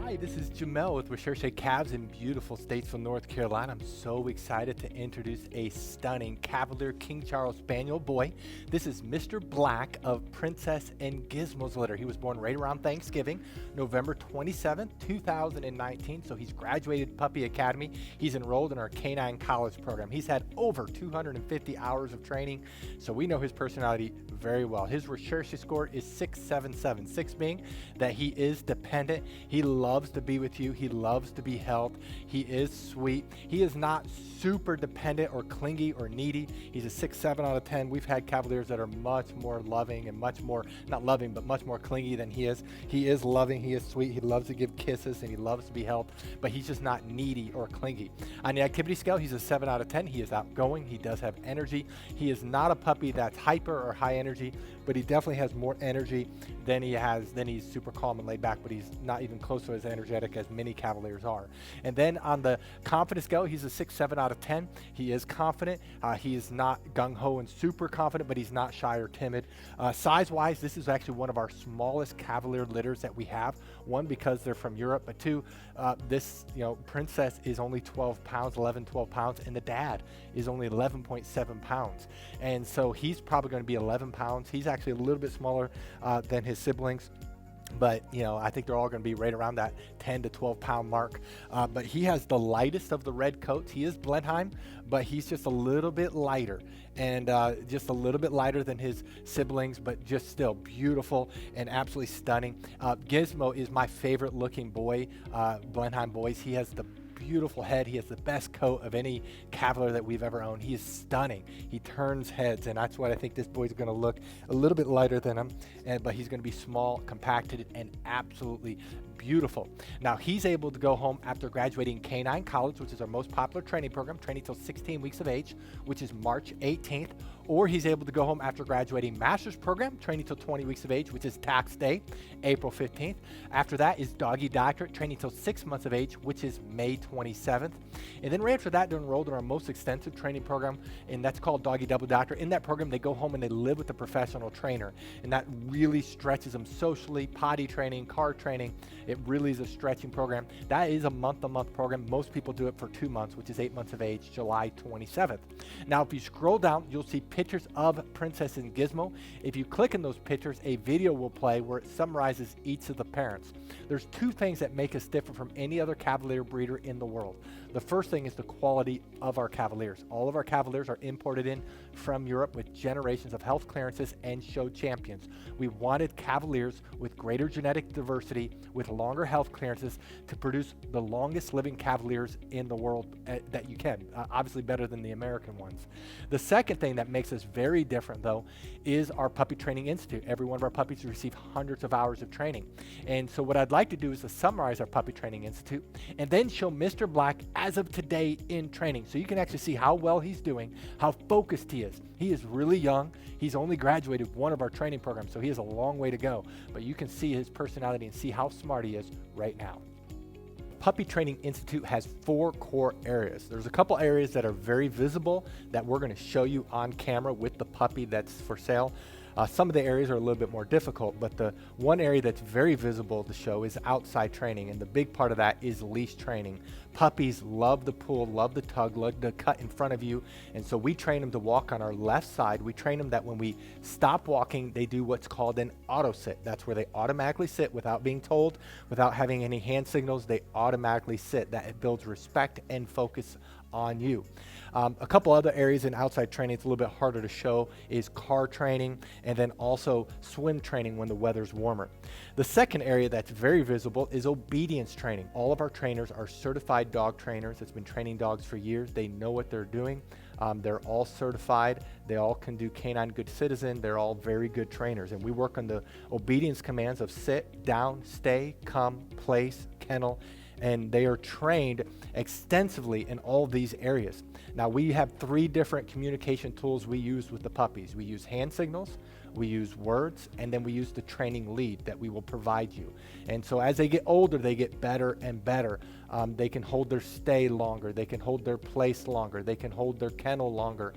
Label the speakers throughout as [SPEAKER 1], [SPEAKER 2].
[SPEAKER 1] Hi, this is Jamel with Recherche Calves in beautiful Statesville, North Carolina. I'm so excited to introduce a stunning Cavalier King Charles Spaniel boy. This is Mr. Black of Princess and Gizmo's litter. He was born right around Thanksgiving, November 27th, 2019. So he's graduated Puppy Academy. He's enrolled in our Canine College program. He's had over 250 hours of training, so we know his personality very well. His Recherche score is 677, 6 being that he is dependent. He loves to be with you. He loves to be held. He is sweet. He is not super dependent or clingy or needy. He's a 6-7 out of 10. We've had Cavaliers that are much more loving and much more, not loving, but much more clingy than he is. He is loving. He is sweet. He loves to give kisses and he loves to be held, but he's just not needy or clingy. On the activity scale, he's a 7 out of 10. He is outgoing. He does have energy. He is not a puppy that's hyper or high energy, but he definitely has more energy than he's super calm and laid back, but he's not even close to as energetic as many Cavaliers are. And then on the confidence scale, he's a 6-7 out of 10. He is confident. He is not gung-ho and super confident, but he's not shy or timid. Size-wise, this is actually one of our smallest Cavalier litters that we have. One, because they're from Europe, but two, this Princess is only 12 pounds, 11, 12 pounds, and the dad is only 11.7 pounds. And so he's probably going to be 11 pounds. He's actually a little bit smaller than his siblings. But, I think they're all going to be right around that 10 to 12 pound mark. But he has the lightest of the red coats. He is Blenheim, but he's just a little bit lighter and just a little bit lighter than his siblings, but just still beautiful and absolutely stunning. Gizmo is my favorite looking boy, Blenheim boys. He has the beautiful head. He has the best coat of any Cavalier that we've ever owned. He is stunning. He turns heads, and that's what I think this boy's going to look a little bit lighter than him, but he's going to be small, compacted, and absolutely beautiful. Now, he's able to go home after graduating Canine College, which is our most popular training program, training till 16 weeks of age, which is March 18th, or he's able to go home after graduating master's program, training till 20 weeks of age, which is tax day, April 15th. After that is doggy doctorate, training till 6 months of age, which is May 27th. And then right after that, they're enrolled in our most extensive training program, and that's called Doggy Double Doctor. In that program, they go home and they live with a professional trainer, and that really stretches them socially, potty training, car training. It really is a stretching program. That is a month-to-month program. Most people do it for 2 months, which is 8 months of age, July 27th. Now, if you scroll down, you'll see pictures of Princess and Gizmo. If you click on those pictures, a video will play where it summarizes each of the parents. There's two things that make us different from any other Cavalier breeder in the world. The first thing is the quality of our Cavaliers. All of our Cavaliers are imported in from Europe with generations of health clearances and show champions. We wanted Cavaliers with greater genetic diversity, with longer health clearances, to produce the longest living Cavaliers in the world that you can. Obviously better than the American ones. The second thing that makes us very different, though, is our Puppy Training Institute. Every one of our puppies receive hundreds of hours of training. And so what I'd like to do is to summarize our Puppy Training Institute and then show Mr. Black as of today in training, so you can actually see how well he's doing, how focused he is. He is really young. He's only graduated one of our training programs, so he has a long way to go. But you can see his personality and see how smart he is right now. Puppy Training Institute has 4 core areas. There's a couple areas that are very visible that we're going to show you on camera with the puppy that's for sale. Some of the areas are a little bit more difficult, but the one area that's very visible to show is outside training, and the big part of that is leash training. Puppies love the pull, love the tug, love the cut in front of you, and so we train them to walk on our left side. We train them that when we stop walking, they do what's called an auto sit. That's where they automatically sit without being told, without having any hand signals. They automatically sit. That it builds respect and focus on you. A couple other areas in outside training it's a little bit harder to show is car training, and then also swim training when the weather's warmer. The second area that's very visible is obedience training. All of our trainers are certified dog trainers that's been training dogs for years. They know what they're doing. They're all certified. They all can do Canine Good Citizen. They're all very good trainers, and we work on the obedience commands of sit, down, stay, come, place, kennel, and they are trained extensively in all these areas. Now, we have 3 different communication tools we use with the puppies. We use hand signals, we use words, and then we use the training lead that we will provide you. And so as they get older, they get better and better. They can hold their stay longer. They can hold their place longer. They can hold their kennel longer.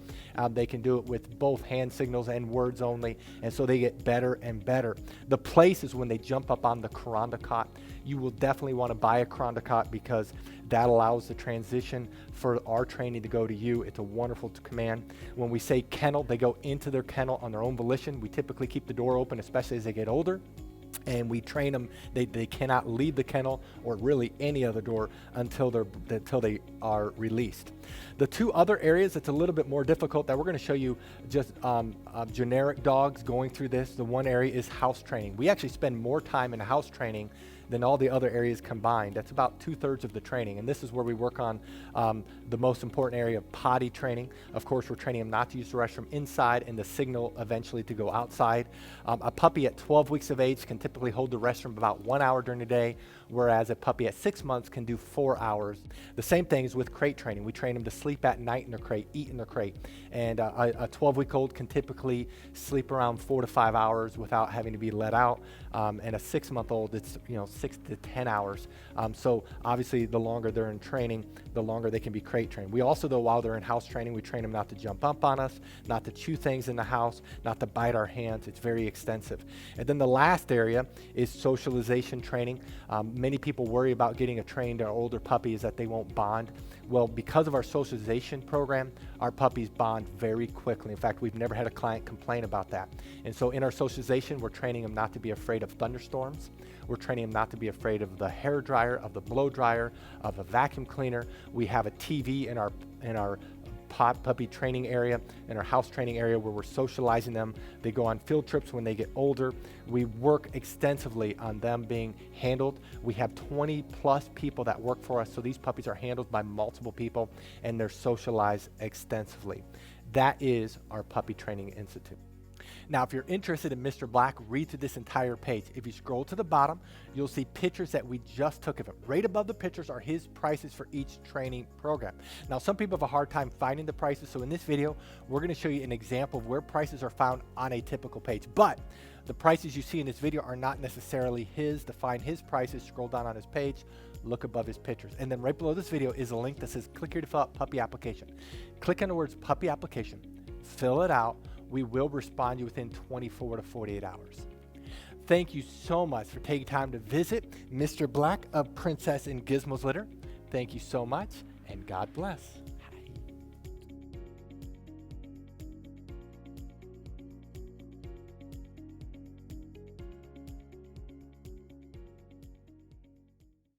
[SPEAKER 1] They can do it with both hand signals and words only, and so they get better and better. The place is when they jump up on the Kuranda cot. You will definitely want to buy a Kuranda cot because that allows the transition for our training to go to you. It's a wonderful command. When we say kennel, they go into their kennel on their own volition. We typically keep the door open, especially as they get older. And we train them, they cannot leave the kennel or really any other door until they are released. The two other areas that's a little bit more difficult that we're going to show you just generic dogs going through this. The one area is house training. We actually spend more time in house training than all the other areas combined. That's about 2/3 of the training. And this is where we work on the most important area of potty training. Of course, we're training them not to use the restroom inside and the signal eventually to go outside. A puppy at 12 weeks of age can typically hold the restroom about 1 hour during the day, whereas a puppy at 6 months can do 4 hours. The same thing is with crate training. We train them to sleep at night in their crate, eat in their crate. And a 12-week-old can typically sleep around 4 to 5 hours without having to be let out. And a 6-month-old, it's 6 to 10 hours. So obviously the longer they're in training, the longer they can be crate trained. We also, though, while they're in house training, we train them not to jump up on us, not to chew things in the house, not to bite our hands. It's very extensive. And then the last area is socialization training. Many people worry about getting a trained or older puppy is that they won't bond. Well, because of our socialization program, our puppies bond very quickly. In fact, we've never had a client complain about that. And so in our socialization, we're training them not to be afraid of thunderstorms. We're training them not to be afraid of the hair dryer, of the blow dryer, of a vacuum cleaner. We have a TV in our puppy training area, in our house training area where we're socializing them. They go on field trips when they get older. We work extensively on them being handled. We have 20 plus people that work for us, so these puppies are handled by multiple people and they're socialized extensively. That is our Puppy Training Institute. Now, if you're interested in Mr. Black, read through this entire page. If you scroll to the bottom, you'll see pictures that we just took of him. Right above the pictures are his prices for each training program. Now, some people have a hard time finding the prices, so in this video, we're going to show you an example of where prices are found on a typical page. But the prices you see in this video are not necessarily his. To find his prices, scroll down on his page, look above his pictures. And then right below this video is a link that says, click here to fill out puppy application. Click on the words puppy application, fill it out. We will respond to you within 24 to 48 hours. Thank you so much for taking time to visit Mr. Black of Princess and Gizmo's Litter. Thank you so much, and God bless.